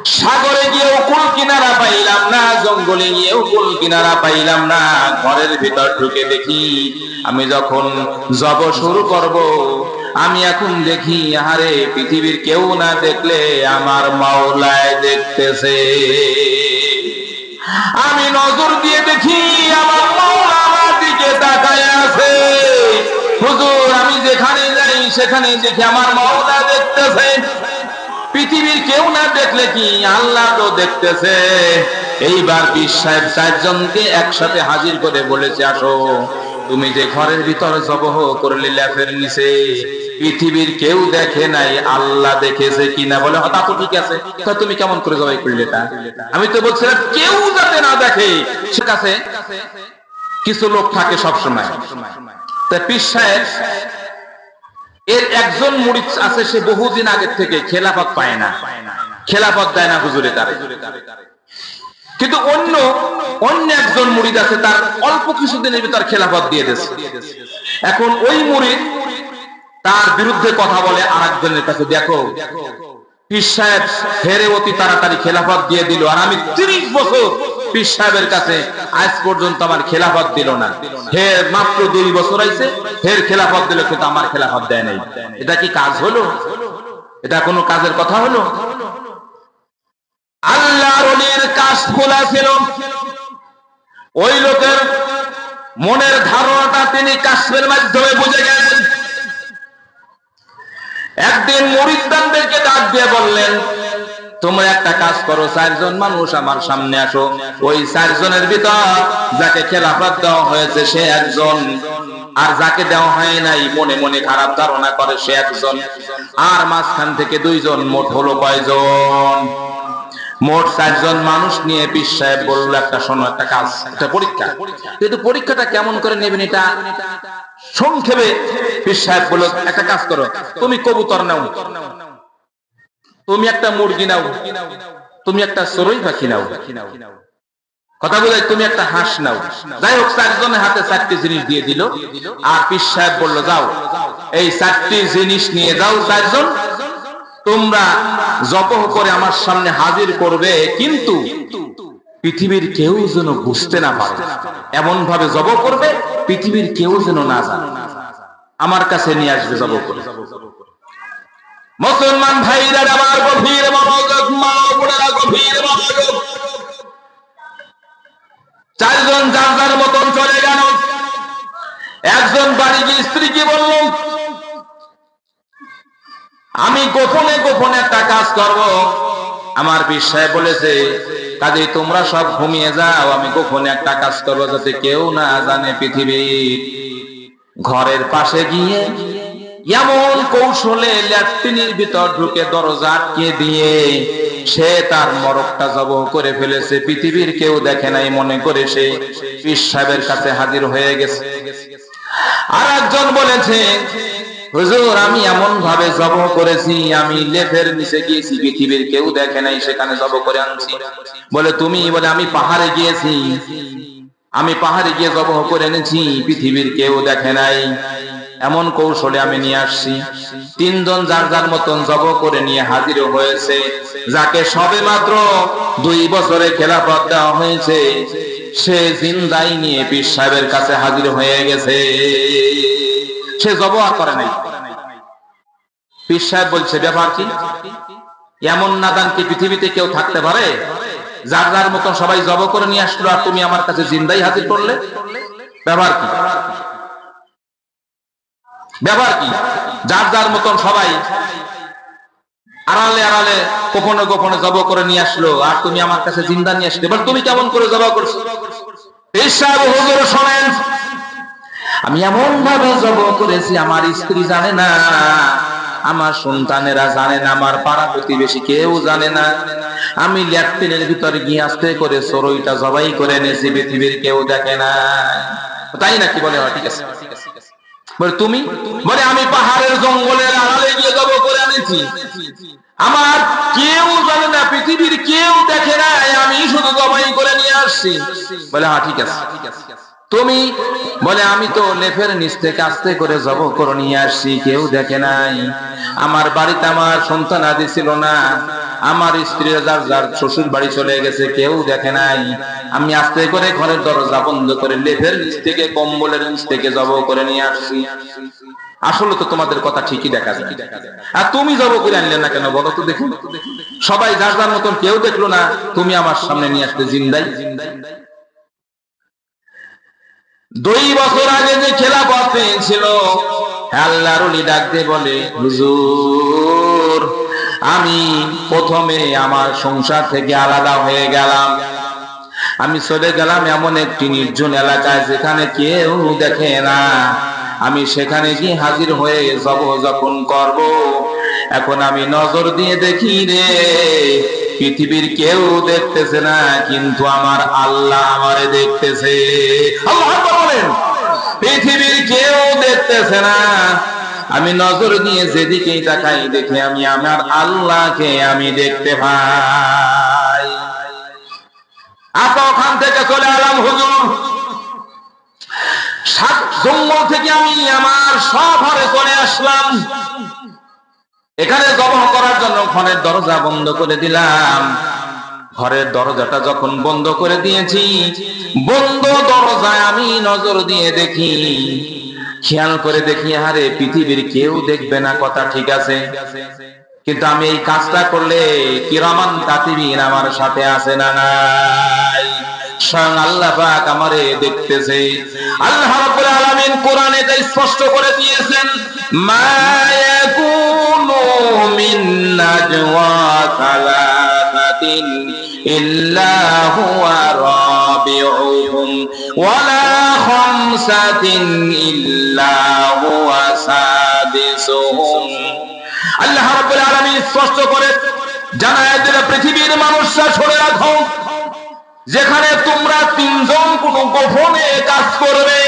সাগরে গিয়েও কুল কিনারা পাইলাম না, জঙ্গলে গিয়েও কুল কিনারা পাইলাম না। ঘরের ভিতর ঢুকে দেখি আমি যখন জব শুরু করব, আমি এখন দেখি আরে পৃথিবীর কেউ না দেখলে আমার মাওলায় দেখতেছে। আমি নজর দিয়ে দেখি আমার মাওলা আমার দিকে তাকায় আছে। হুজুর, আমি যেখানে যাই সেখানে দেখি আমার মাওলা দেখতেছে। পৃথিবীর কেউ না দেখলে কি আল্লাহ তো দেখতেছে। এইবার পীর সাহেব 4 জনকে একসাথে হাজির করে বলেছে, আসো, তুমি যে ঘরের ভিতরে জবহ করলে লেফের নিচে, পৃথিবীর কেউ দেখে নাই, আল্লাহ দেখেছে কিনা? বলে তা তো ঠিক আছে, তুমি কেমন করে জবাই করলে? তা আমি তো বলছিলাম কেউ যাতে না দেখে। সে কাছে কিছু লোক থাকে সবসময়। তা পীর সাহেব এর একজন মুরিদ আছে, সে বহুদিন আগে থেকে খেলাফত পায় না, খেলাফত দেয় না হুজুরে তারে। কিন্তু অন্য একজন মুরিদ আছে, তার অল্প কিছুদিনের ভিতর খেলাফত দিয়ে দিয়েছে। এখন ওই মুরিদ তার বিরুদ্ধে কথা বলে আরেকজনের কাছে, দেখো পীর সাহেব ফেরে অতি তাড়াতাড়ি খেলাফত দিয়ে দিল, আর আমি 30 বছর পীর সাহেবের কাছে আজ পর্যন্ত আমার খেলাফত দিল না। হে মাত্র 2 বছর আইছে, ফের খেলাফত দিল, কিন্তু আমার খেলাফত দেয় নাই। এটা কি কাজ হলো? এটা কোনো কাজের কথা হলো? আল্লাহর ওলির কাশ খোলা ছিল। ওই লোকের মনের ধারণাটা তিনি কাশের মাধ্যমে বুঝে গেলেন। একদিন মুরিদদেরকে ডাক দিয়ে বললেন, তোমরা একটা কাজ করো, 4 জন মানুষ আমার সামনে আসো। ওই 4 জনের ভিতর যাকে খেলাফত দেওয়া হয়েছে সে একজন, আর যাকে দেওয়া হয় নাই মনে মনে খারাপ ধারণা করে সে একজন, আর মাঝখান থেকে 2 জন, মোট হলো কয়জন? মোট 4 জন মানুষ নিয়ে পীর সাহেব বলল, একটা শোনো, একটা কাজ, একটা পরীক্ষা। কিন্তু পরীক্ষাটা কেমন করে নেবেন এটা সংক্ষেপে পীর সাহেব বলল, একটা কাজ করো, তুমি কবুতর নাও, তুমি একটা মুরগি নাও, তুমি একটা চড়ুই পাখি নাও, কথা বোঝায়, তুমি একটা হাঁস নাও। যাই হোক, 4 জনের হাতে 4টি জিনিস দিয়ে দিল। আর পীর সাহেব বলল, যাও এই 4টি জিনিস নিয়ে যাও 4 জন, তোমরা জবহ করে আমার সামনে হাজির করবে, কিন্তু পৃথিবীর কেউ যেন বুঝতে না পারে, এমন ভাবে জবহ করবে পৃথিবীর কেউ যেন না জানে। আমার কাছে নিয়ে আসবে জবহ করে। মুসলমান ভাইরা আমার গভীর মনোযোগ, মা বোনেরা গভীর মনোযোগ। 4 জন যার যার মতন চলে গেল। একজন বাড়ি গিয়ে স্ত্রীকে বলল, আমি গোপনে গোপনে একটা কাজ করব। আমার পীর সাহেব বলেছে, কাজে তোমরা সব ঘুমিয়ে যাও, আমি গোপনে একটা কাজ করব যাতে কেউ না জানে পৃথিবীর। ঘরের পাশে গিয়ে এমন কৌশলে ল্যাট্রিনের ভিতর ঢুকে দরজা আটকে দিয়ে সে তার মরকটা জবহ করে ফেলেছে। পৃথিবীর কেউ দেখে নাই মনে করে সে পীর সাহেবের কাছে হাজির হয়ে গেছে। আর একজন বলেছে, হুজুর, আমি এমন ভাবে জবহ করেছি, আমি লেফের নিচে গিয়েছি, পৃথিবীর কেউ দেখে নাই, সেখানে জবহ করে আনছি। বলে তুমি? বলে আমি পাহাড়ে গিয়েছি, আমি পাহাড়ে গিয়ে জবহ করে এনেছি, পৃথিবীর কেউ দেখে নাই, এমন কৌশলে আমি নিয়ে আসছি। 3 জন যার যার মতন জবহ করে নিয়ে হাজির হয়েছে। যাকে সবে মাত্র 2 বছরে খেলাফত দেওয়া হয়েছে, সে জিন্দাই নিয়ে পীর সাহেবের কাছে হাজির হয়ে গেছে। সে জবহ আর করে নাই। পীর সাহেব বলছে, ব্যাপার কি? এমন নাদান কি পৃথিবীতে কেউ থাকতে পারে? যার যার মতন সবাই জবহ করে নিয়ে আসলো, আর তুমি আমার কাছে জিন্দাই হাজির করলে? ব্যাপার কি? ব্যাপার কি? যার যার মতন সবাই আড়ালে আড়ালে গোপনে গোপনে জবহ করে নিয়ে আসলো, আর তুমি আমার কাছে জিন্দা নিয়ে আসলে, বল তুমি কেমন করে জবহ করছো? পীর সাহেব, হুজুর শোনেন, আমি এমন ভাবে জবহ করেছি, আমার স্ত্রী জানে না, আমার সন্তানেরা জানে না, আমার পাড়া প্রতিবেশী কেউ জানে না। আমি ল্যাট্রিনের ভিতরে গিয়ে আস্তে করে চড়ুইটা জবাই করে এনেছি, পৃথিবীর কেউ দেখে না। তাই নাকি? বলে ঠিক আছে। বলে তুমি? বলে আমি পাহাড়ের জঙ্গলের আড়ালে গিয়ে জবহ করে এনেছি, আমার কেউ জানে না, পৃথিবীর কেউ দেখে না, আমি শুধু জবাই করে নিয়ে আসছি। বলে হ্যাঁ ঠিক আছে। তুমি? বলে আমি তো লেফের নিচ থেকে আস্তে করে জবহ করে নিয়ে আসছি, কেউ দেখে নাই। আমার বাড়িতে আমার সন্তান আদি ছিল না, আমার স্ত্রীরা যার যার শ্বশুর বাড়ি চলে গেছে, কেউ দেখে নাই। আমি আস্তে করে ঘরের দরজা বন্ধ করে লেপের নিচ থেকে, কম্বলের নিচ থেকে জবাই করে নিয়ে আসছি। আসলে তো তোমাদের কথা ঠিকই দেখা যায়, আর তুমি জবাই করে আনলে না কেন বলো তো দেখুন? সবাই যার যার মতন, কেউ দেখলো না, তুমি আমার সামনে নিয়ে আসতে জিন্দাই। 2 বছর আগে যে খেলাফত পেয়েছিল, আল্লাহর ওলি ডাক দিয়ে বলে, হুজুর আমি প্রথমে আমার সংসার থেকে আলাদা হয়ে গেলাম। আমি চলে গেলাম এমন একটি নির্জন এলাকায় যেখানে কেউ দেখে না। আমি সেখানে গিয়ে হাজির হয়ে যখন করব, এখন আমি নজর দিয়ে দেখি রে, পৃথিবীর কেউ দেখতেছে না, কিন্তু আমার আল্লাহ আমারে দেখতেছে। আল্লাহ বলেন, পৃথিবীর কেউ দেখতেছে না, আমি নজর দিয়ে যেদিকেই তাকাই দেখি আমি আমার আল্লাহকে আমি দেখতে পাই। ওখান থেকে চলে এলাম হুজুর, জঙ্গল থেকে আমি আমার শহরে চলে আসলাম। এখানে জবাই করার জন্য ঘরের দরজা বন্ধ করে দিলাম। ঘরের দরজাটা যখন বন্ধ করে দিয়েছি, বন্ধ দরজায় আমি নজর দিয়ে দেখি, খেয়াল করে দেখি, আরে পৃথিবীর কেউ দেখবে না, কথা ঠিক আছে, কিন্তু আমি এই কাজটা করলে কিরামান কাতিবিন আমার সাথে আছে না নাই? স্বয়ং আল্লাহ পাক আমারে দেখতেছে। আল্লাহ রাব্বুল আলামিন কোরআনে তা স্পষ্ট করে দিয়েছেন, মা ইয়াকুনু মিন নাজওয়া সালাসাতিন ইল্লা হুয়া রাবিউহুম ওয়ালা খামসাতিন ইল্লা হুয়া সাদিসুহুম। আল্লাহ রাব্বুল আলামিন স্পষ্ট করে জানায় দিলে, পৃথিবীর মানুষরা শুনে রাখো, যেখানে তোমরা 3 জন কোন গোপনে কাজ করবে,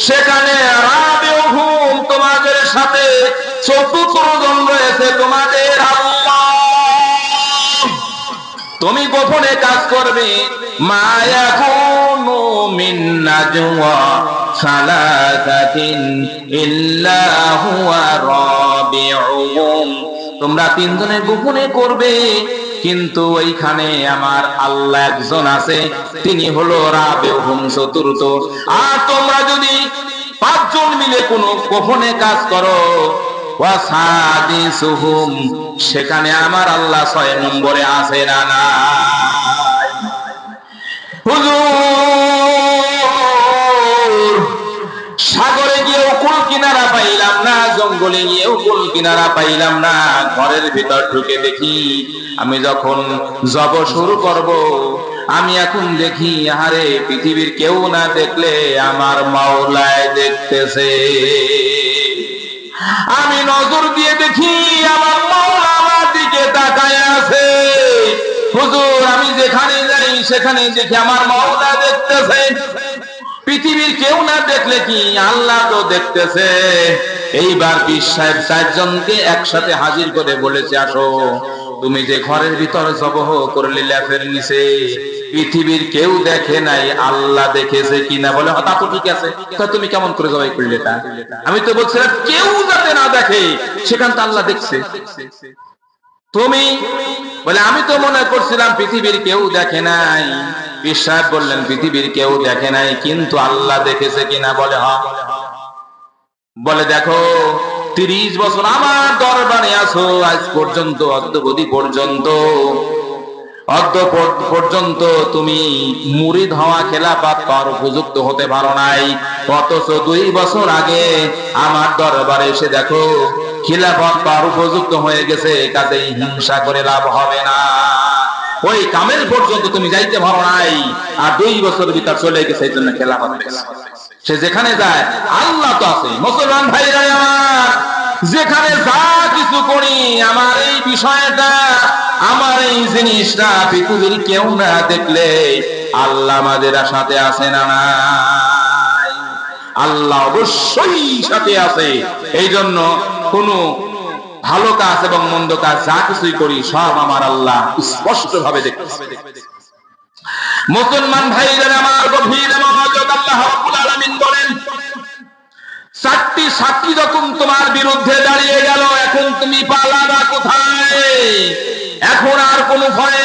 সেখানে রাবিউহুম তোমাদের সাথে 4th জন রয়েছে, তোমাদের আল্লাহ। তুমি গোপনে কাজ করবে, মা ইয়াকুনু মিন নাজওয়া সালাসাতিন ইল্লা হুয়া রাবিউহুম, তোমরা 3 জনে গোপনে করবে, কিন্তু ওইখানে আমার আল্লাহ একজন আছে, তিনি হলো রাবিউহুম, 4th। আর তোমরা যদি 5 জন মিলে কোনো গোপনে কাজ করো, ওয়া সাদিসুহুম, সেখানে আমার আল্লাহ 6 নম্বরে আছে না নাই? হুজুর সাগরে গিয়েও কুল কিনারা পাইলাম না, জঙ্গলে গিয়েও কুল কিনারা পাইলাম না। ঘরের ভিতর ঢুকে দেখি, আমি যখন জব শুরু করব, আমি এখন দেখি, আরে পৃথিবীর কেউ না দেখলে আমার মাওলায় দেখতেছে। আমি নজর দিয়ে দেখি আমার মাওলা আমার দিকে তাকায় আছে। হুজুর আমি যেখানে যাই সেখানে দেখি আমার মাওলা দেখতেছে। পৃথিবীর কেউ না দেখলে কি আল্লাহ তো দেখতেছে। এইবার পীর সাহেব 4 জনকে একসাথে হাজির করে বলেছে, আসো, তুমি যে ঘরের ভিতরে জবহ করলে লেফের নিচে, পৃথিবীর কেউ দেখে নাই, আল্লাহ দেখেছে কিনা? বলে তা তো ঠিক আছে, তুমি কেমন করে জবাই করলে তা? আমি তো বলছিলাম কেউ যাতে না দেখে, সেখান তো আল্লাহ দেখছে। তুমি বলে আমি তো মনে করছিলাম পৃথিবীর কেউ দেখে নাই। পীর সাহেব বললেন, পৃথিবীর কেউ দেখে নাই, কিন্তু আল্লাহ দেখেছে কিনা? বলে হ্যাঁ। বলে দেখো, 30 বছর আমার দরবারে আছো, আজ পর্যন্ত অদ্যবধি পর্যন্ত তুমি মুরিদ হওয়া, খেলাফত পাওয়ার উপযুক্ত হতে পারো নাই। অথচ 2 বছর আগে আমার দরবারে এসে দেখো খেলাফত পাওয়ার উপযুক্ত হয়ে গেছে। কাজেই হিংসা করে লাভ হবে না, ওই কামেল পর্যন্ত তুমি যাইতে পারো নাই, আর 2 বছর ভিতর চলে গেছে, এই জন্য খেলাফত পেয়েছে। সে যেখানে যায় আল্লাহ তো আছে। মুসলমান ভাইরা আমার, যেখানে যা কিছু করি, আমার এই বিষয়টা, আমার এই জিনিসটা পৃথিবীর কেউ না দেখলে আল্লাহ আমাদের সাথে আছে না নাই? আল্লাহ অবশ্যই সাথে আছে। এই জন্য কোনো ভালো কাজ এবং মন্দ কাজ যা কিছুই করি, সব আমার আল্লাহ স্পষ্ট ভাবে দেখতেছে। মুসলমান ভাইরা আমার, গভীর মনোযোগ। আল্লাহ রাব্বুল আলামিন বলেন, চারটি সাক্ষী যখন তোমার বিরুদ্ধে দাঁড়িয়ে গেল, এখন তুমি পালাবা কোথায়? এখন আর কোনো ভয়